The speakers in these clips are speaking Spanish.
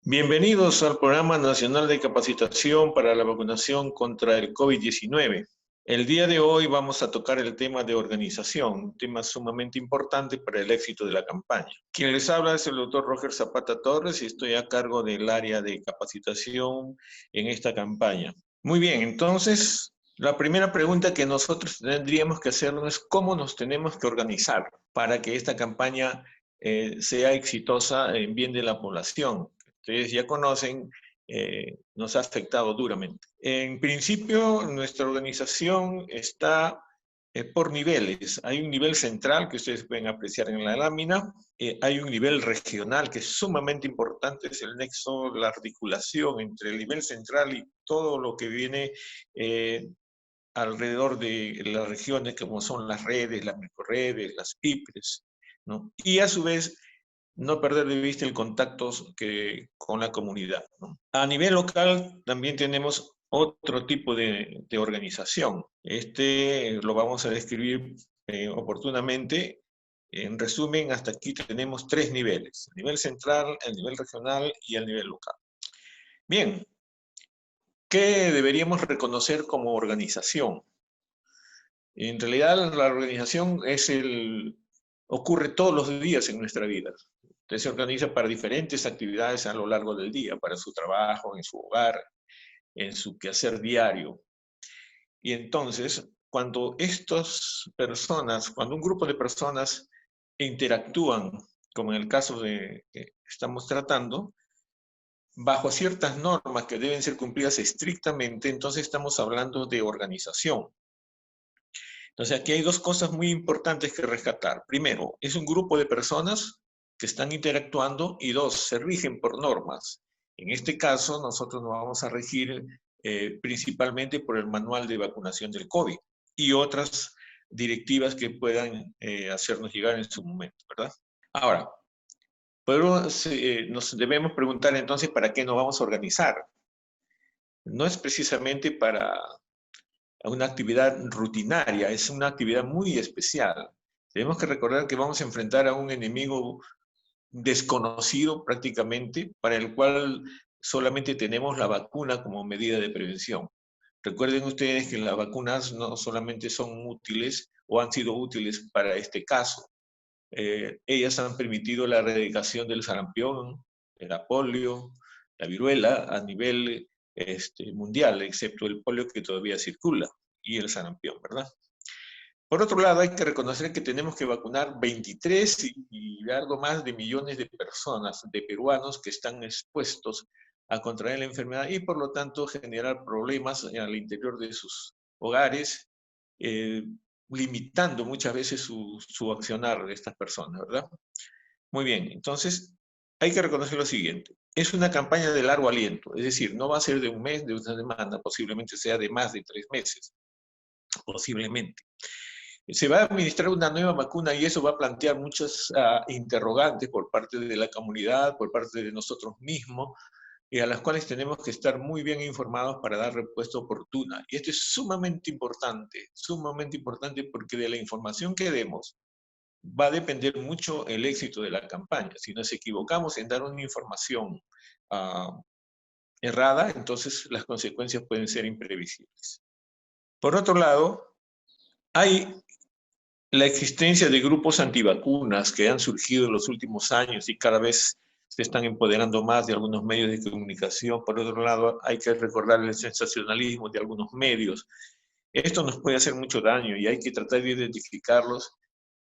Bienvenidos al Programa Nacional de Capacitación para la Vacunación contra el COVID-19. El día de hoy vamos a tocar el tema de organización, un tema sumamente importante para el éxito de la campaña. Quien les habla es el doctor Roger Zapata Torres y estoy a cargo del área de capacitación en esta campaña. Muy bien, entonces, la primera pregunta que nosotros tendríamos que hacernos es cómo nos tenemos que organizar para que esta campaña sea exitosa en bien de la población. Ustedes ya conocen, nos ha afectado duramente. En principio, nuestra organización está por niveles. Hay un nivel central que ustedes pueden apreciar en la lámina. Hay un nivel regional que es sumamente importante, es el nexo, la articulación entre el nivel central y todo lo que viene alrededor de las regiones, como son las redes, las microredes, las PIPRES, ¿no? Y a su vez, no perder de vista el contacto con la comunidad, ¿no? A nivel local también tenemos otro tipo de organización. Este lo vamos a describir oportunamente. En resumen, hasta aquí tenemos tres niveles: el nivel central, el nivel regional y el nivel local. Bien, ¿qué deberíamos reconocer como organización? En realidad, la organización ocurre todos los días en nuestra vida. Usted se organiza para diferentes actividades a lo largo del día, para su trabajo, en su hogar, en su quehacer diario. Y entonces, cuando un grupo de personas interactúan, como en el caso que estamos tratando, bajo ciertas normas que deben ser cumplidas estrictamente, entonces estamos hablando de organización. Entonces, aquí hay dos cosas muy importantes que rescatar. Primero, es un grupo de personas que están interactuando, y dos, se rigen por normas. En este caso, nosotros nos vamos a regir principalmente por el manual de vacunación del COVID y otras directivas que puedan hacernos llegar en su momento, ¿verdad? Ahora, pero nos debemos preguntar entonces, ¿para qué nos vamos a organizar? No es precisamente para una actividad rutinaria, es una actividad muy especial. Tenemos que recordar que vamos a enfrentar a un enemigo desconocido prácticamente, para el cual solamente tenemos la vacuna como medida de prevención. Recuerden ustedes que las vacunas no solamente son útiles o han sido útiles para este caso. Ellas han permitido la erradicación del sarampión, de la polio, la viruela a nivel mundial, excepto el polio que todavía circula y el sarampión, ¿verdad? Por otro lado, hay que reconocer que tenemos que vacunar 23 y algo más de millones de personas, de peruanos que están expuestos a contraer la enfermedad y por lo tanto generar problemas al interior de sus hogares, limitando muchas veces su accionar de estas personas, ¿verdad? Muy bien, entonces hay que reconocer lo siguiente. Es una campaña de largo aliento, es decir, no va a ser de un mes, de una semana, posiblemente sea de más de 3 meses, posiblemente. Se va a administrar una nueva vacuna y eso va a plantear muchas interrogantes por parte de la comunidad, por parte de nosotros mismos, y a las cuales tenemos que estar muy bien informados para dar respuesta oportuna. Y esto es sumamente importante porque de la información que demos va a depender mucho el éxito de la campaña. Si nos equivocamos en dar una información errada, entonces las consecuencias pueden ser imprevisibles. Por otro lado, hay la existencia de grupos antivacunas que han surgido en los últimos años y cada vez se están empoderando más de algunos medios de comunicación. Por otro lado, hay que recordar el sensacionalismo de algunos medios. Esto nos puede hacer mucho daño y hay que tratar de identificarlos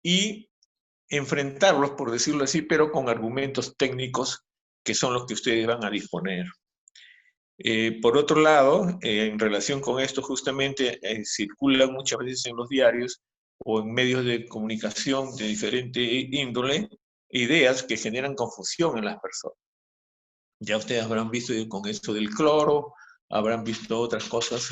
y enfrentarlos, por decirlo así, pero con argumentos técnicos que son los que ustedes van a disponer. Por otro lado, en relación con esto, justamente circulan muchas veces en los diarios o en medios de comunicación de diferente índole ideas que generan confusión en las personas. Ya ustedes habrán visto con esto del cloro, habrán visto otras cosas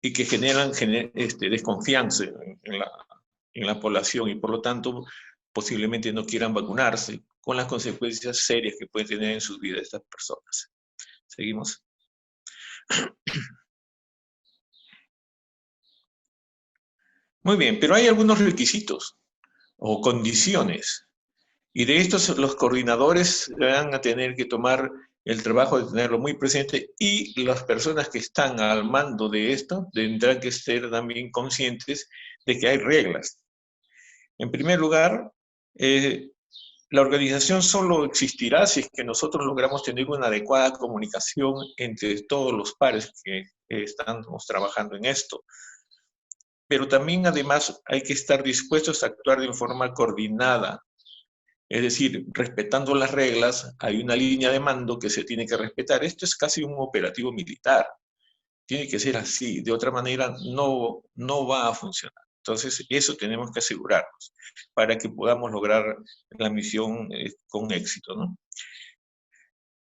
y que generan desconfianza en la población y por lo tanto posiblemente no quieran vacunarse, con las consecuencias serias que pueden tener en sus vidas estas personas. ¿Seguimos? Muy bien, pero hay algunos requisitos o condiciones. Y de estos los coordinadores van a tener que tomar el trabajo de tenerlo muy presente y las personas que están al mando de esto tendrán que ser también conscientes de que hay reglas. En primer lugar, la organización solo existirá si es que nosotros logramos tener una adecuada comunicación entre todos los pares que estamos trabajando en esto. Pero también, además, hay que estar dispuestos a actuar de forma coordinada. Es decir, respetando las reglas, hay una línea de mando que se tiene que respetar. Esto es casi un operativo militar. Tiene que ser así. De otra manera, no va a funcionar. Entonces, eso tenemos que asegurarnos para que podamos lograr la misión con éxito, ¿no?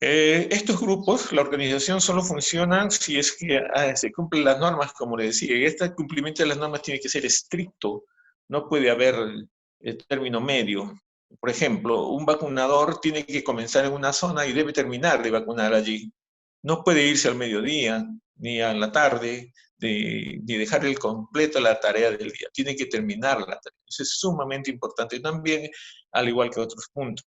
Estos grupos, la organización solo funciona si es que se cumplen las normas, como le decía, y este cumplimiento de las normas tiene que ser estricto, no puede haber término medio. Por ejemplo, un vacunador tiene que comenzar en una zona y debe terminar de vacunar allí. No puede irse al mediodía, ni a la tarde, ni dejar el completo la tarea del día. Tiene que terminar la tarea. Eso es sumamente importante también, al igual que otros puntos.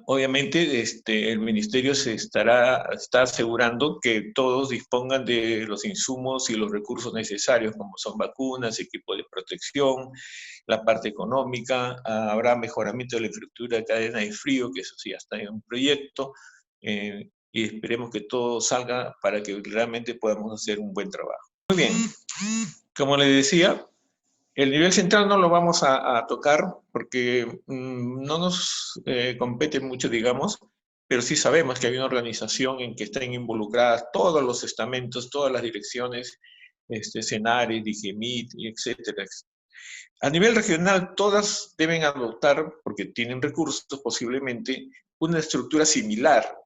Obviamente, el ministerio está asegurando que todos dispongan de los insumos y los recursos necesarios, como son vacunas, equipo de protección, la parte económica, habrá mejoramiento de la infraestructura de cadena de frío, que eso sí ya está en un proyecto, y esperemos que todo salga para que realmente podamos hacer un buen trabajo. Muy bien, como les decía, el nivel central no lo vamos a tocar porque no nos compete mucho, digamos, pero sí sabemos que hay una organización en que están involucradas todos los estamentos, todas las direcciones, Senares, DIGEMIT, etcétera. A nivel regional, todas deben adoptar, porque tienen recursos posiblemente, una estructura similar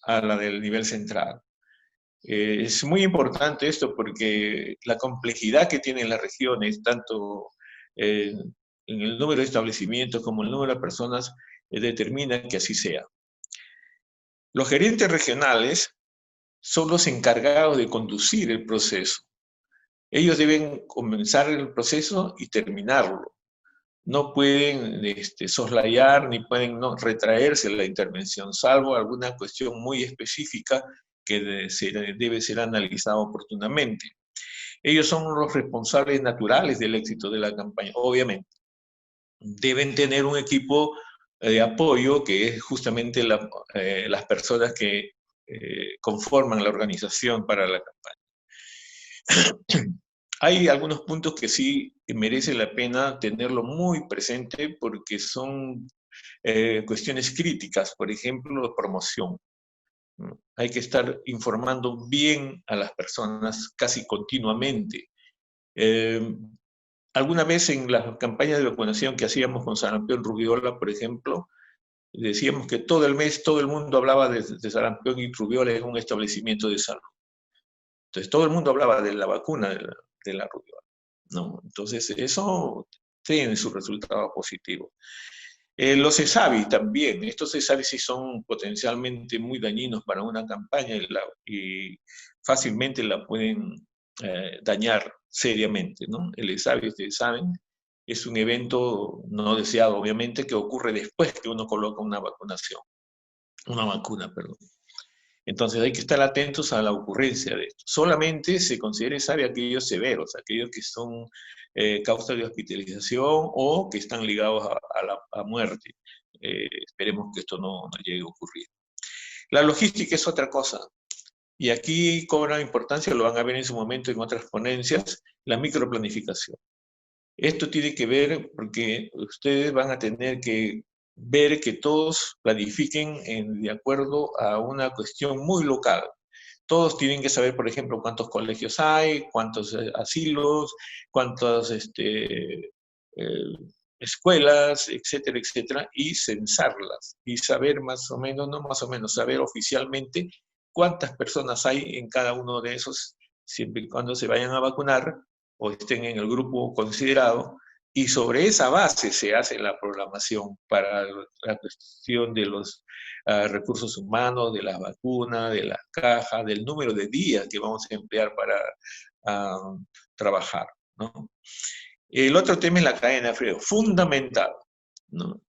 a la del nivel central. Es muy importante esto porque la complejidad que tienen las regiones, tanto en el número de establecimientos como el número de personas, determina que así sea. Los gerentes regionales son los encargados de conducir el proceso. Ellos deben comenzar el proceso y terminarlo. No pueden soslayar ni pueden retraerse la intervención, salvo alguna cuestión muy específica que debe ser analizada oportunamente. Ellos son los responsables naturales del éxito de la campaña, obviamente. Deben tener un equipo de apoyo que es justamente las personas que conforman la organización para la campaña. Hay algunos puntos que sí merece la pena tenerlo muy presente porque son cuestiones críticas, por ejemplo, promoción. Hay que estar informando bien a las personas casi continuamente. Alguna vez en las campañas de vacunación que hacíamos con sarampión rubiola, por ejemplo, decíamos que todo el mes todo el mundo hablaba de sarampión y rubiola en un establecimiento de salud. Entonces todo el mundo hablaba de la vacuna de la rubiola, ¿no? Entonces eso tiene su resultado positivo. Los CESAVI también, estos CESAVI sí son potencialmente muy dañinos para una campaña y fácilmente la pueden dañar seriamente, ¿no? El CESAVI, ustedes saben, es un evento no deseado, obviamente, que ocurre después que uno coloca una vacuna, perdón. Entonces hay que estar atentos a la ocurrencia de esto. Solamente se considera CESAVI aquellos severos, aquellos que son causa de hospitalización o que están ligados a muerte. Esperemos que esto no llegue a ocurrir. La logística es otra cosa. Y aquí cobra importancia, lo van a ver en su momento en otras ponencias, la microplanificación. Esto tiene que ver porque ustedes van a tener que ver que todos planifiquen de acuerdo a una cuestión muy local. Todos tienen que saber, por ejemplo, cuántos colegios hay, cuántos asilos, cuántas escuelas, etcétera, etcétera, y censarlas y saber más o menos, no más o menos, saber oficialmente cuántas personas hay en cada uno de esos, siempre y cuando se vayan a vacunar o estén en el grupo considerado, y sobre esa base se hace la programación para la cuestión de los recursos humanos, de las vacunas, de las cajas, del número de días que vamos a emplear para trabajar, ¿no? El otro tema es la cadena de frío, fundamental, ¿no?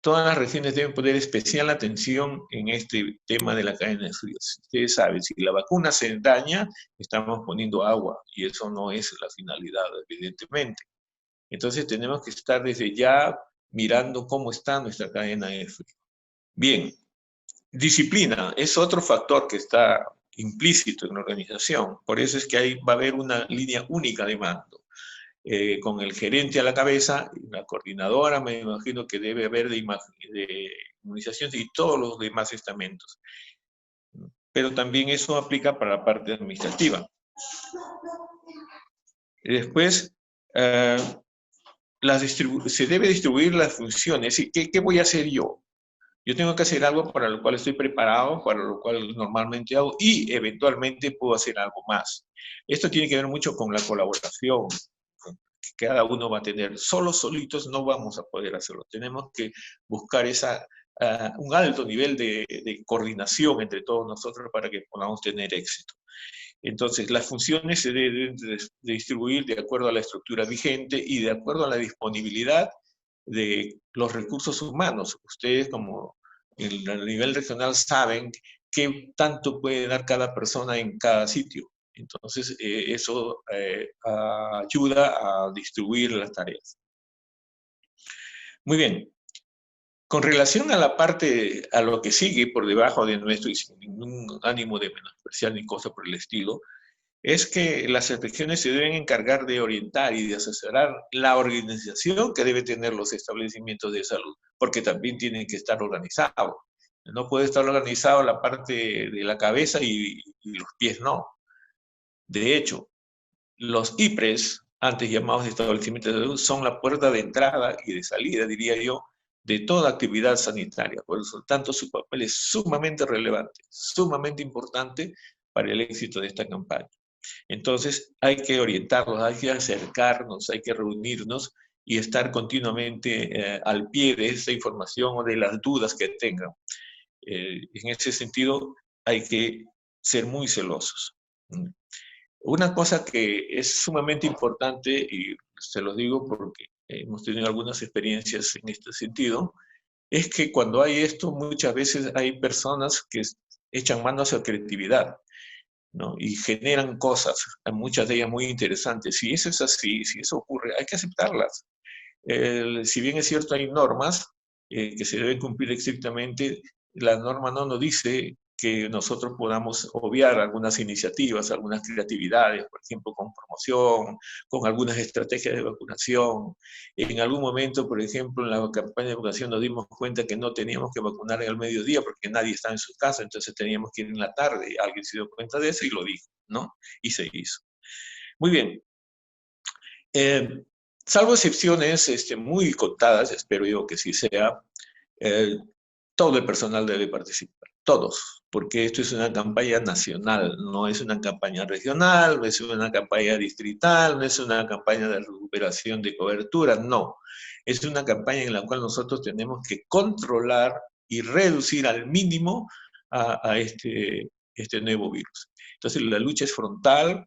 todas las regiones deben poner especial atención en este tema de la cadena de frío. Ustedes saben, si la vacuna se daña, estamos poniendo agua, y eso no es la finalidad, evidentemente. Entonces tenemos que estar desde ya mirando cómo está nuestra cadena de frío. Bien, disciplina es otro factor que está implícito en la organización. Por eso es que ahí va a haber una línea única de mando. Con el gerente a la cabeza, la coordinadora, me imagino que debe haber de inmunización y todos los demás estamentos. Pero también eso aplica para la parte administrativa. Y después, se debe distribuir las funciones. ¿Qué voy a hacer yo? Yo tengo que hacer algo para lo cual estoy preparado, para lo cual normalmente hago, y eventualmente puedo hacer algo más. Esto tiene que ver mucho con la colaboración que cada uno va a tener. Solitos no vamos a poder hacerlo. Tenemos que buscar un alto nivel de coordinación entre todos nosotros para que podamos tener éxito. Entonces, las funciones se deben distribuir de acuerdo a la estructura vigente y de acuerdo a la disponibilidad de los recursos humanos. Ustedes, como a nivel regional, saben qué tanto puede dar cada persona en cada sitio. Entonces, eso ayuda a distribuir las tareas. Muy bien. Con relación a la parte, a lo que sigue por debajo de nuestro, y sin ningún ánimo de menospreciar ni cosa por el estilo, es que las regiones se deben encargar de orientar y de asesorar la organización que deben tener los establecimientos de salud, porque también tienen que estar organizados. No puede estar organizado la parte de la cabeza y los pies no. De hecho, los IPRES, antes llamados establecimientos de salud, son la puerta de entrada y de salida, diría yo, de toda actividad sanitaria. Por eso, tanto su papel es sumamente relevante, sumamente importante para el éxito de esta campaña. Entonces, hay que orientarlos, hay que acercarnos, hay que reunirnos y estar continuamente al pie de esta información o de las dudas que tengan. En ese sentido, hay que ser muy celosos. Una cosa que es sumamente importante, y se lo digo porque hemos tenido algunas experiencias en este sentido, es que cuando hay esto, muchas veces hay personas que echan mano a su creatividad, ¿no? Y generan cosas, muchas de ellas muy interesantes. Si eso es así, si eso ocurre, hay que aceptarlas. Si bien es cierto, hay normas que se deben cumplir estrictamente, la norma no nos dice que nosotros podamos obviar algunas iniciativas, algunas creatividades, por ejemplo, con promoción, con algunas estrategias de vacunación. En algún momento, por ejemplo, en la campaña de vacunación nos dimos cuenta que no teníamos que vacunar en el mediodía porque nadie estaba en su casa, entonces teníamos que ir en la tarde. Alguien se dio cuenta de eso y lo dijo, ¿no? Y se hizo. Muy bien. Salvo excepciones muy contadas, espero yo que sí sea, todo el personal debe participar, todos, porque esto es una campaña nacional, no es una campaña regional, no es una campaña distrital, no es una campaña de recuperación de cobertura, no. Es una campaña en la cual nosotros tenemos que controlar y reducir al mínimo a este nuevo virus. Entonces la lucha es frontal,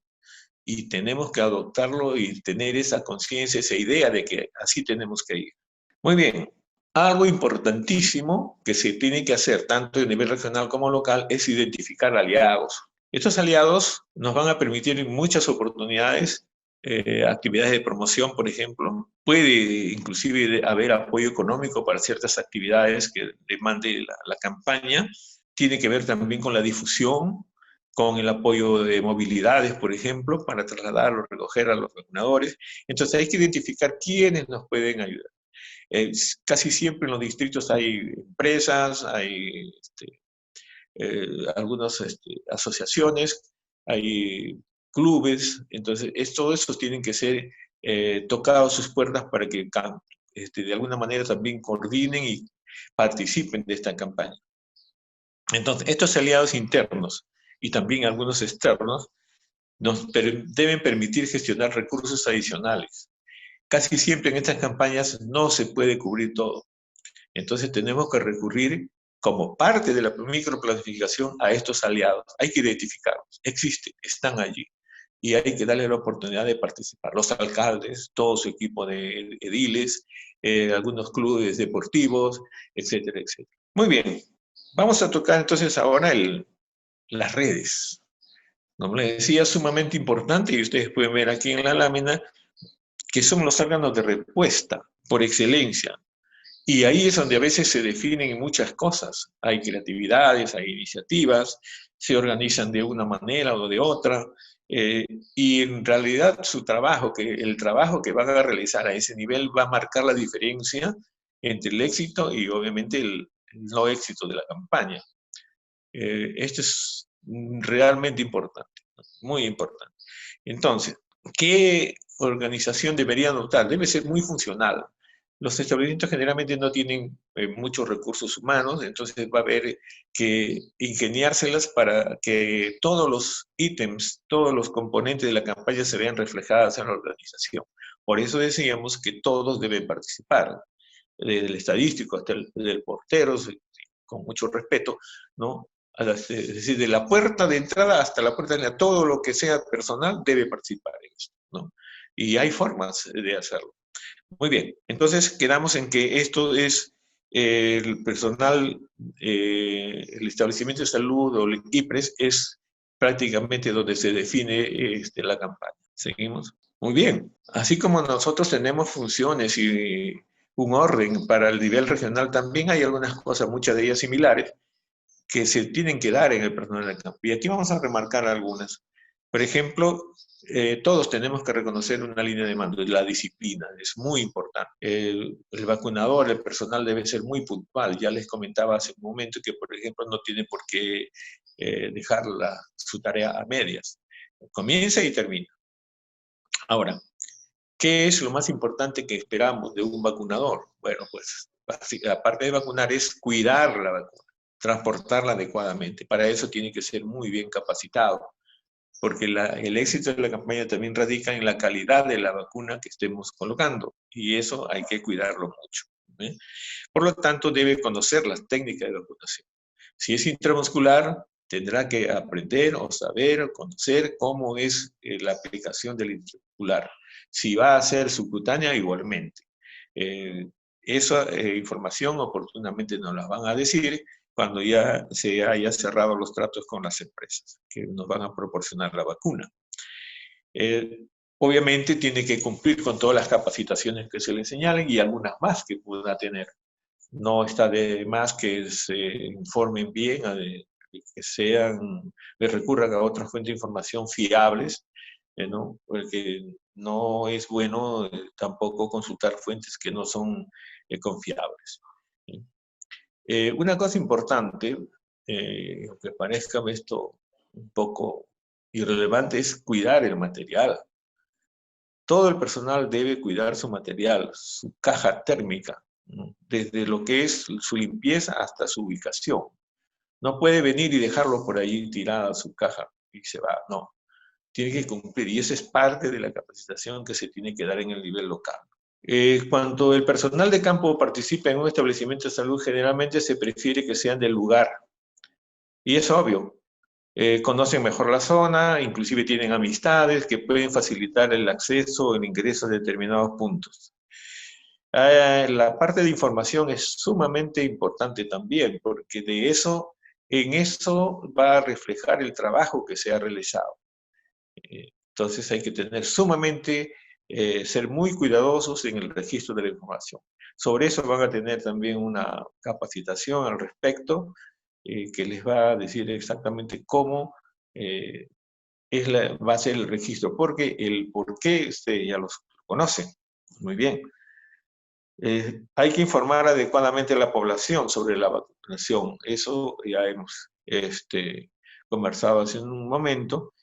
y tenemos que adoptarlo y tener esa conciencia, esa idea de que así tenemos que ir. Muy bien, algo importantísimo que se tiene que hacer tanto a nivel regional como local es identificar aliados. Estos aliados nos van a permitir en muchas oportunidades, actividades de promoción, por ejemplo. Puede inclusive haber apoyo económico para ciertas actividades que demande la campaña. Tiene que ver también con la difusión, con el apoyo de movilidades, por ejemplo, para trasladar o recoger a los vacunadores. Entonces hay que identificar quiénes nos pueden ayudar. Casi siempre en los distritos hay empresas, hay algunas asociaciones, hay clubes, entonces todos esos tienen que ser tocados sus puertas para que de alguna manera también coordinen y participen de esta campaña. Entonces, estos aliados internos y también algunos externos nos deben permitir gestionar recursos adicionales. Casi siempre en estas campañas no se puede cubrir todo. Entonces tenemos que recurrir como parte de la microplanificación a estos aliados. Hay que identificarlos. Existen, están allí. y hay que darle la oportunidad de participar. Los alcaldes, todo su equipo de ediles, algunos clubes deportivos, etcétera, etcétera. Muy bien, vamos a tocar entonces ahora las redes. Como les decía, sumamente importante, y ustedes pueden ver aquí en la lámina, que son los órganos de respuesta por excelencia. Y ahí es donde a veces se definen muchas cosas. Hay creatividades, hay iniciativas, se organizan de una manera o de otra, y en realidad el trabajo que van a realizar a ese nivel va a marcar la diferencia entre el éxito y obviamente el no éxito de la campaña. Esto es realmente importante, muy importante. Entonces, ¿qué organización debería adoptar? Debe ser muy funcional. Los establecimientos generalmente no tienen muchos recursos humanos, entonces va a haber que ingeniárselas para que todos los ítems, todos los componentes de la campaña se vean reflejadas en la organización. Por eso decíamos que todos deben participar, desde el estadístico hasta el del portero, con mucho respeto, ¿no? Es decir, de la puerta de entrada hasta la puerta de entrada, todo lo que sea personal debe participar en esto, ¿no? Y hay formas de hacerlo. Muy bien, entonces quedamos en que esto es el personal, el establecimiento de salud o el IPRES es prácticamente donde se define la campaña. ¿Seguimos? Muy bien, así como nosotros tenemos funciones y un orden para el nivel regional, también hay algunas cosas, muchas de ellas similares, que se tienen que dar en el personal del campo. Y aquí vamos a remarcar algunas. Por ejemplo, todos tenemos que reconocer una línea de mando, la disciplina, es muy importante. El vacunador, el personal debe ser muy puntual. Ya les comentaba hace un momento que, por ejemplo, no tiene por qué dejar su tarea a medias. Comienza y termina. Ahora, ¿qué es lo más importante que esperamos de un vacunador? Bueno, pues aparte de vacunar es cuidar la vacuna, transportarla adecuadamente. Para eso tiene que ser muy bien capacitado, porque el éxito de la campaña también radica en la calidad de la vacuna que estemos colocando, y eso hay que cuidarlo mucho, ¿eh? Por lo tanto, debe conocer las técnicas de vacunación. Si es intramuscular, tendrá que aprender o saber o conocer cómo es la aplicación del intramuscular. Si va a ser subcutánea, igualmente. Esa información oportunamente nos la van a decir cuando ya se haya cerrado los tratos con las empresas que nos van a proporcionar la vacuna. Obviamente tiene que cumplir con todas las capacitaciones que se le señalen y algunas más que pueda tener. No está de más que se informen bien, que recurran a otras fuentes de información fiables, ¿no? Porque no es bueno tampoco consultar fuentes que no son confiables. Una cosa importante, aunque parezca esto un poco irrelevante, es cuidar el material. Todo el personal debe cuidar su material, su caja térmica, ¿no? Desde lo que es su limpieza hasta su ubicación. No puede venir y dejarlo por ahí tirada su caja y se va, no. Tiene que cumplir y esa es parte de la capacitación que se tiene que dar en el nivel local. Cuando el personal de campo participa en un establecimiento de salud, generalmente se prefiere que sean del lugar. Y es obvio, conocen mejor la zona, inclusive tienen amistades que pueden facilitar el acceso o el ingreso a determinados puntos. La parte de información es sumamente importante también, porque en eso va a reflejar el trabajo que se ha realizado. Entonces hay que tener ser muy cuidadosos en el registro de la información. Sobre eso van a tener también una capacitación al respecto, que les va a decir exactamente cómo va a ser el registro, porque el por qué ya los conocen muy bien. Hay que informar adecuadamente a la población sobre la vacunación. Eso ya hemos conversado hace un momento.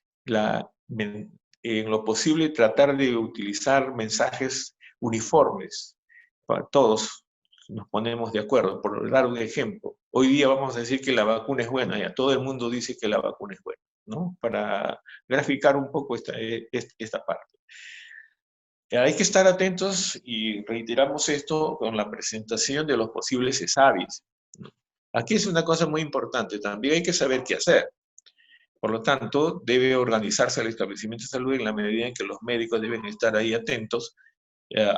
En lo posible, tratar de utilizar mensajes uniformes. Para todos nos ponemos de acuerdo. Por dar un ejemplo, hoy día vamos a decir que la vacuna es buena, ya todo el mundo dice que la vacuna es buena, ¿no? Para graficar un poco esta parte. Hay que estar atentos y reiteramos esto con la presentación de los posibles ESAVIs. Aquí es una cosa muy importante, también hay que saber qué hacer. Por lo tanto, debe organizarse el establecimiento de salud en la medida en que los médicos deben estar ahí atentos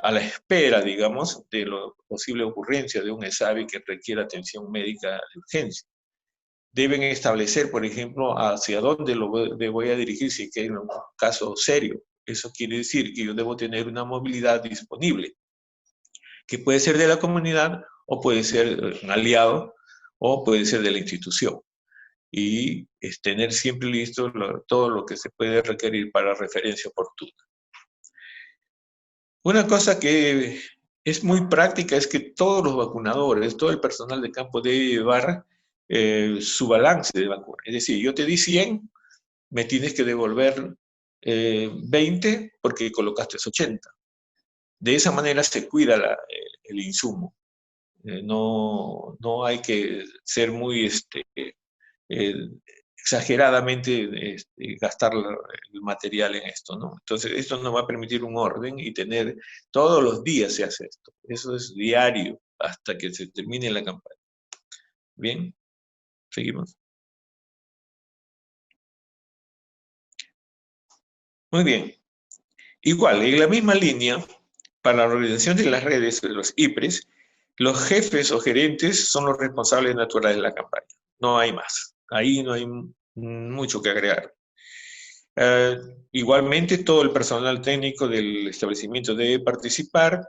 a la espera, digamos, de la posible ocurrencia de un ESAVI que requiera atención médica de urgencia. Deben establecer, por ejemplo, hacia dónde voy a dirigir si hay un caso serio. Eso quiere decir que yo debo tener una movilidad disponible, que puede ser de la comunidad o puede ser un aliado o puede ser de la institución. Y tener siempre listo todo lo que se puede requerir para referencia oportuna. Una cosa que es muy práctica es que todos los vacunadores, todo el personal de campo debe llevar su balance de vacuna. Es decir, yo te di 100, me tienes que devolver 20 porque colocaste 80. De esa manera se cuida el insumo. No hay que ser muy exageradamente gastar el material en esto, ¿no? Entonces, esto nos va a permitir un orden y tener, todos los días se hace esto. Eso es diario hasta que se termine la campaña. Bien, seguimos. Muy bien. Igual, en la misma línea, para la organización de las redes, de los IPRES, los jefes o gerentes son los responsables naturales de la campaña. No hay más. Ahí no hay mucho que agregar. Igualmente, todo el personal técnico del establecimiento debe participar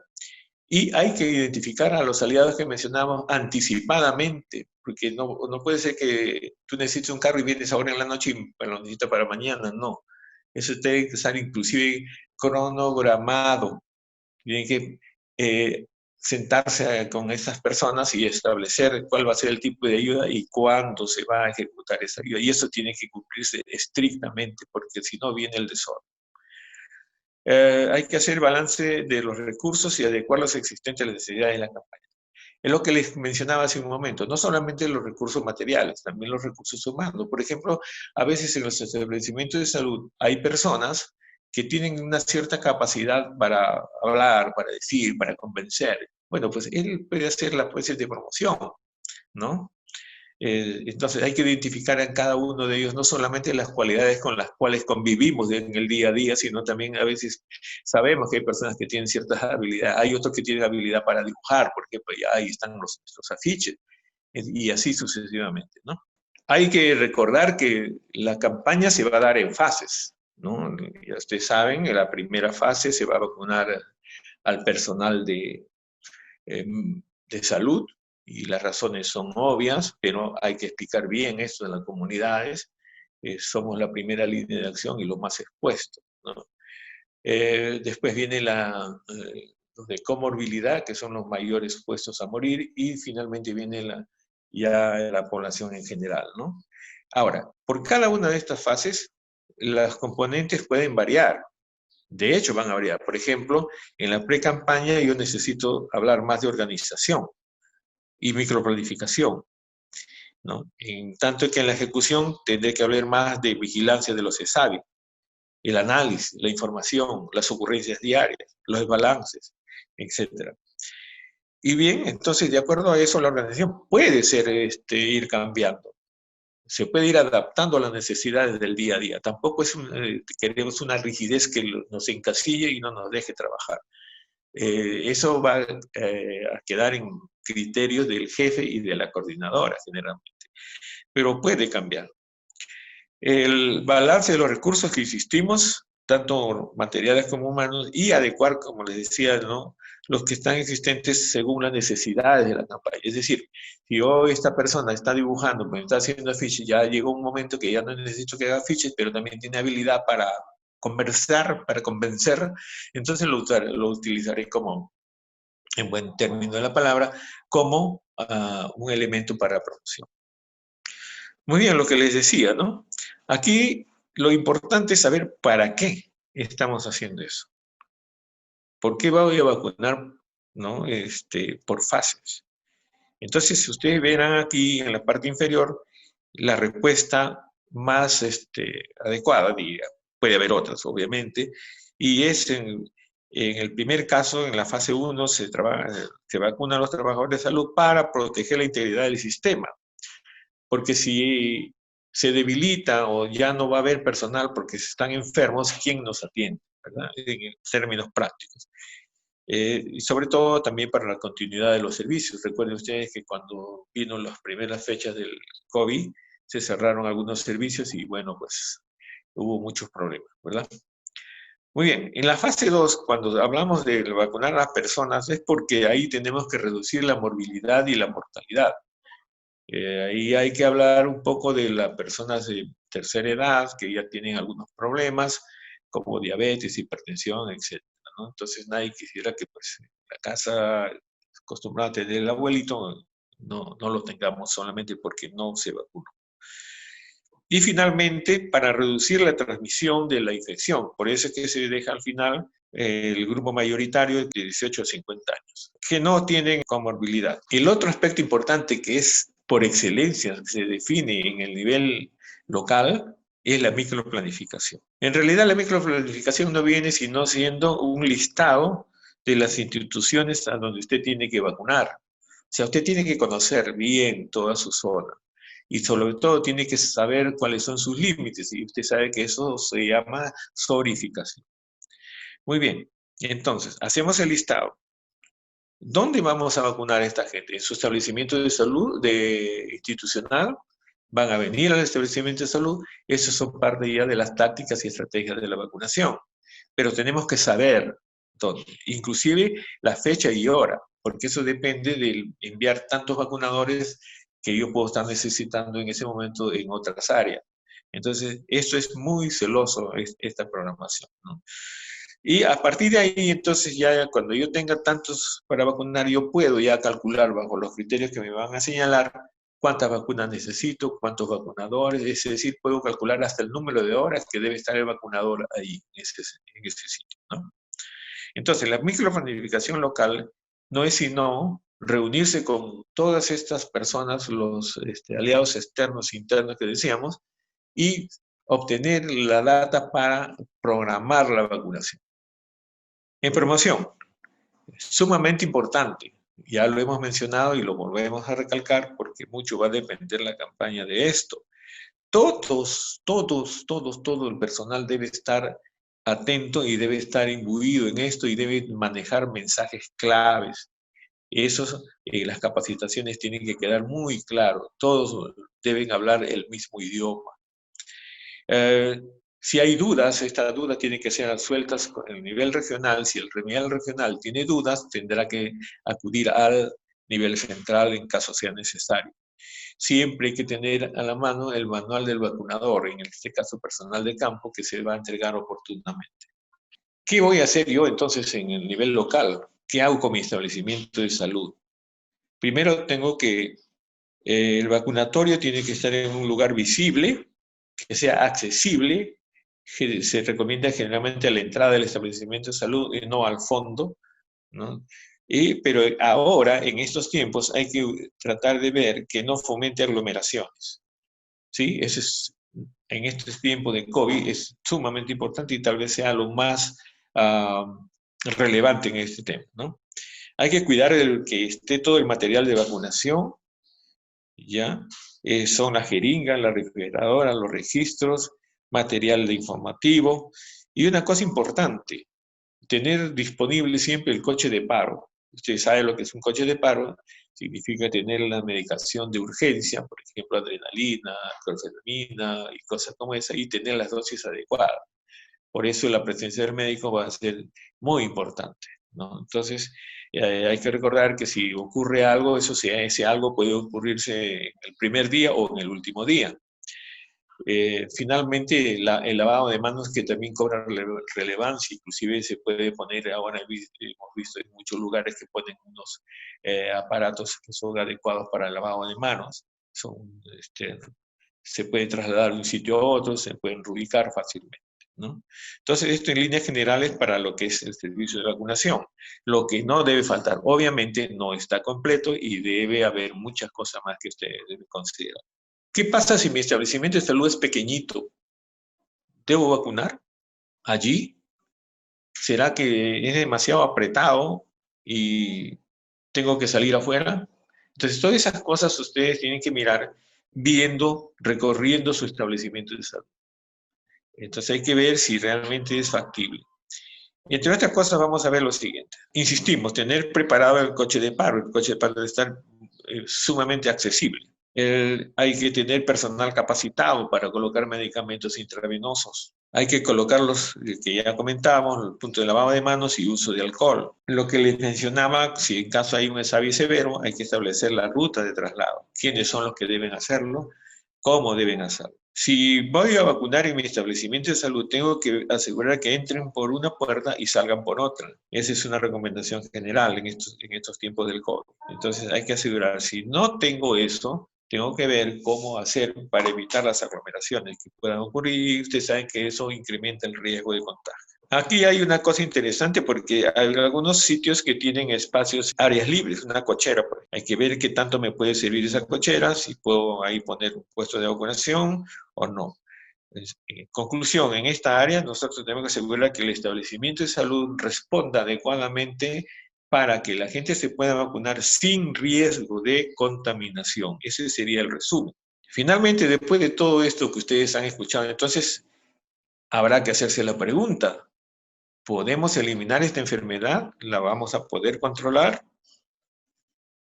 y hay que identificar a los aliados que mencionamos anticipadamente, porque no puede ser que tú necesites un carro y vienes ahora en la noche y lo necesitas para mañana, no. Eso tiene que estar inclusive cronogramado. Tiene que sentarse con esas personas y establecer cuál va a ser el tipo de ayuda y cuándo se va a ejecutar esa ayuda. Y eso tiene que cumplirse estrictamente, porque si no viene el desorden. Hay que hacer balance de los recursos y adecuar los existentes a las necesidades de la campaña. Es lo que les mencionaba hace un momento, no solamente los recursos materiales, también los recursos humanos. Por ejemplo, a veces en los establecimientos de salud hay personas que tienen una cierta capacidad para hablar, para decir, para convencer. Bueno, pues él puede hacer la proceso de promoción, ¿no? Entonces hay que identificar en cada uno de ellos no solamente las cualidades con las cuales convivimos en el día a día, sino también a veces sabemos que hay personas que tienen ciertas habilidades, hay otros que tienen habilidad para dibujar, porque pues ya ahí están los afiches, y así sucesivamente, ¿no? Hay que recordar que la campaña se va a dar en fases, ¿no? Ya ustedes saben, en la primera fase se va a vacunar al personal de salud, y las razones son obvias, pero hay que explicar bien esto en las comunidades. Somos la primera línea de acción y los más expuestos, ¿no? Después viene los de comorbilidad, que son los mayores expuestos a morir, y finalmente viene ya la población en general, ¿no? Ahora, por cada una de estas fases, las componentes pueden variar. De hecho, van a variar. Por ejemplo, en la pre-campaña yo necesito hablar más de organización y microplanificación, ¿no? En tanto que en la ejecución tendré que hablar más de vigilancia de los ESAVI, el análisis, la información, las ocurrencias diarias, los balances, etc. Y bien, entonces, de acuerdo a eso, la organización puede ser, ir cambiando. Se puede ir adaptando a las necesidades del día a día. Tampoco queremos una rigidez que nos encasille y no nos deje trabajar. Eso va a quedar en criterios del jefe y de la coordinadora, generalmente. Pero puede cambiar. El balance de los recursos que insistimos, tanto materiales como humanos, y adecuar, como les decía, ¿no?, los que están existentes según las necesidades de la campaña. Es decir, si hoy esta persona está dibujando, pues está haciendo afiches, ya llegó un momento que ya no necesito que haga afiches, pero también tiene habilidad para conversar, para convencer, entonces lo utilizaré como, en buen término de la palabra, como un elemento para promoción. Muy bien, lo que les decía, ¿no? Aquí lo importante es saber para qué estamos haciendo eso. ¿Por qué voy a vacunar, ¿no?, por fases? Entonces, si ustedes verán aquí en la parte inferior, la respuesta más adecuada, diría, puede haber otras, obviamente, y es en el primer caso, en la fase 1, se vacunan a los trabajadores de salud para proteger la integridad del sistema. Porque si se debilita o ya no va a haber personal porque están enfermos, ¿quién nos atiende? ¿Verdad? En términos prácticos. Y sobre todo también para la continuidad de los servicios. Recuerden ustedes que cuando vino las primeras fechas del COVID, se cerraron algunos servicios y bueno, pues hubo muchos problemas, ¿verdad? Muy bien, en la fase 2, cuando hablamos de vacunar a las personas, es porque ahí tenemos que reducir la morbilidad y la mortalidad. Ahí hay que hablar un poco de las personas de tercera edad que ya tienen algunos problemas, como diabetes, hipertensión, etc., ¿no? Entonces nadie quisiera que pues, la casa acostumbrada a tener el abuelito no lo tengamos solamente porque no se vacunó. Y finalmente, para reducir la transmisión de la infección. Por eso es que se deja al final el grupo mayoritario de 18 a 50 años, que no tienen comorbilidad. El otro aspecto importante que es por excelencia, que se define en el nivel local, es la microplanificación. En realidad la microplanificación no viene sino siendo un listado de las instituciones a donde usted tiene que vacunar. O sea, usted tiene que conocer bien toda su zona y sobre todo tiene que saber cuáles son sus límites, y usted sabe que eso se llama zonificación. Muy bien, entonces, hacemos el listado. ¿Dónde vamos a vacunar a esta gente? ¿En su establecimiento de salud institucional? ¿Van a venir al establecimiento de salud? Esas son parte ya de las tácticas y estrategias de la vacunación. Pero tenemos que saber dónde, inclusive la fecha y hora, porque eso depende de enviar tantos vacunadores que yo puedo estar necesitando en ese momento en otras áreas. Entonces, esto es muy celoso, esta programación, ¿no? Y a partir de ahí, entonces, ya cuando yo tenga tantos para vacunar, yo puedo ya calcular bajo los criterios que me van a señalar cuántas vacunas necesito, cuántos vacunadores, es decir, puedo calcular hasta el número de horas que debe estar el vacunador ahí, en ese sitio, ¿no? Entonces, la microplanificación local no es sino reunirse con todas estas personas, los aliados externos e internos que decíamos, y obtener la data para programar la vacunación. En promoción, sumamente importante, ya lo hemos mencionado y lo volvemos a recalcar porque mucho va a depender la campaña de esto. Todo el personal debe estar atento y debe estar imbuido en esto y debe manejar mensajes claves. Las capacitaciones tienen que quedar muy claros, todos deben hablar el mismo idioma. Si hay dudas, estas dudas tienen que ser resueltas con el nivel regional. Si el nivel regional tiene dudas, tendrá que acudir al nivel central en caso sea necesario. Siempre hay que tener a la mano el manual del vacunador, en este caso personal de campo, que se va a entregar oportunamente. ¿Qué voy a hacer yo entonces en el nivel local? ¿Qué hago con mi establecimiento de salud? Primero tengo que, el vacunatorio tiene que estar en un lugar visible, que sea accesible. Se recomienda generalmente a la entrada del establecimiento de salud y no al fondo, ¿no? Pero ahora, en estos tiempos, hay que tratar de ver que no fomente aglomeraciones, ¿sí? Eso es, en estos tiempos de COVID es sumamente importante y tal vez sea lo más relevante en este tema, ¿no? Hay que cuidar que esté todo el material de vacunación, ¿ya? Son las jeringas, la refrigeradora, los registros, material de informativo. Y una cosa importante, tener disponible siempre el coche de paro. Usted sabe lo que es un coche de paro, significa tener la medicación de urgencia, por ejemplo, adrenalina, clorfenamina y cosas como esa, y tener las dosis adecuadas. Por eso la presencia del médico va a ser muy importante, ¿no? Entonces, hay que recordar que si ocurre algo, ese algo puede ocurrirse el primer día o en el último día. Finalmente, el lavado de manos que también cobra relevancia, inclusive se puede poner, ahora hemos visto en muchos lugares que ponen unos aparatos que son adecuados para el lavado de manos. Se puede trasladar de un sitio a otro, se pueden reubicar fácilmente, ¿no? Entonces, esto en líneas generales para lo que es el servicio de vacunación. Lo que no debe faltar, obviamente, no está completo y debe haber muchas cosas más que usted debe considerar. ¿Qué pasa si mi establecimiento de salud es pequeñito? ¿Debo vacunar allí? ¿Será que es demasiado apretado y tengo que salir afuera? Entonces, todas esas cosas ustedes tienen que mirar viendo, recorriendo su establecimiento de salud. Entonces hay que ver si realmente es factible. Entre otras cosas, vamos a ver lo siguiente. Insistimos, tener preparado el coche de paro. El coche de paro debe estar sumamente accesible. Hay que tener personal capacitado para colocar medicamentos intravenosos. Hay que colocarlos, que ya comentábamos, el punto de lavado de manos y uso de alcohol. Lo que les mencionaba, si en caso hay un desagüe severo, hay que establecer la ruta de traslado. ¿Quiénes son los que deben hacerlo? ¿Cómo deben hacerlo? Si voy a vacunar en mi establecimiento de salud, tengo que asegurar que entren por una puerta y salgan por otra. Esa es una recomendación general en estos tiempos del COVID. Entonces hay que asegurar, si no tengo eso, tengo que ver cómo hacer para evitar las aglomeraciones que puedan ocurrir. Ustedes saben que eso incrementa el riesgo de contagio. Aquí hay una cosa interesante porque hay algunos sitios que tienen espacios, áreas libres, una cochera. Pues. Hay que ver qué tanto me puede servir esa cochera, si puedo ahí poner un puesto de vacunación o no. En conclusión, en esta área nosotros tenemos que asegurar que el establecimiento de salud responda adecuadamente para que la gente se pueda vacunar sin riesgo de contaminación. Ese sería el resumen. Finalmente, después de todo esto que ustedes han escuchado, entonces habrá que hacerse la pregunta, ¿podemos eliminar esta enfermedad? ¿La vamos a poder controlar?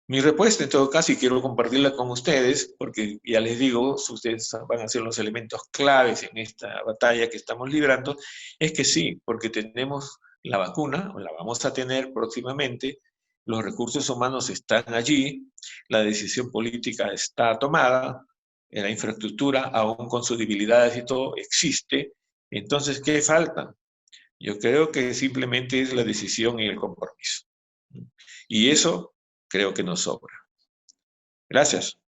Mi respuesta, en todo caso, y quiero compartirla con ustedes, porque ya les digo, ustedes van a ser los elementos claves en esta batalla que estamos librando, es que sí, porque tenemos la vacuna, o la vamos a tener próximamente, los recursos humanos están allí, la decisión política está tomada, la infraestructura, aún con sus debilidades y todo, existe. Entonces, ¿qué falta? Yo creo que simplemente es la decisión y el compromiso. Y eso creo que nos sobra. Gracias.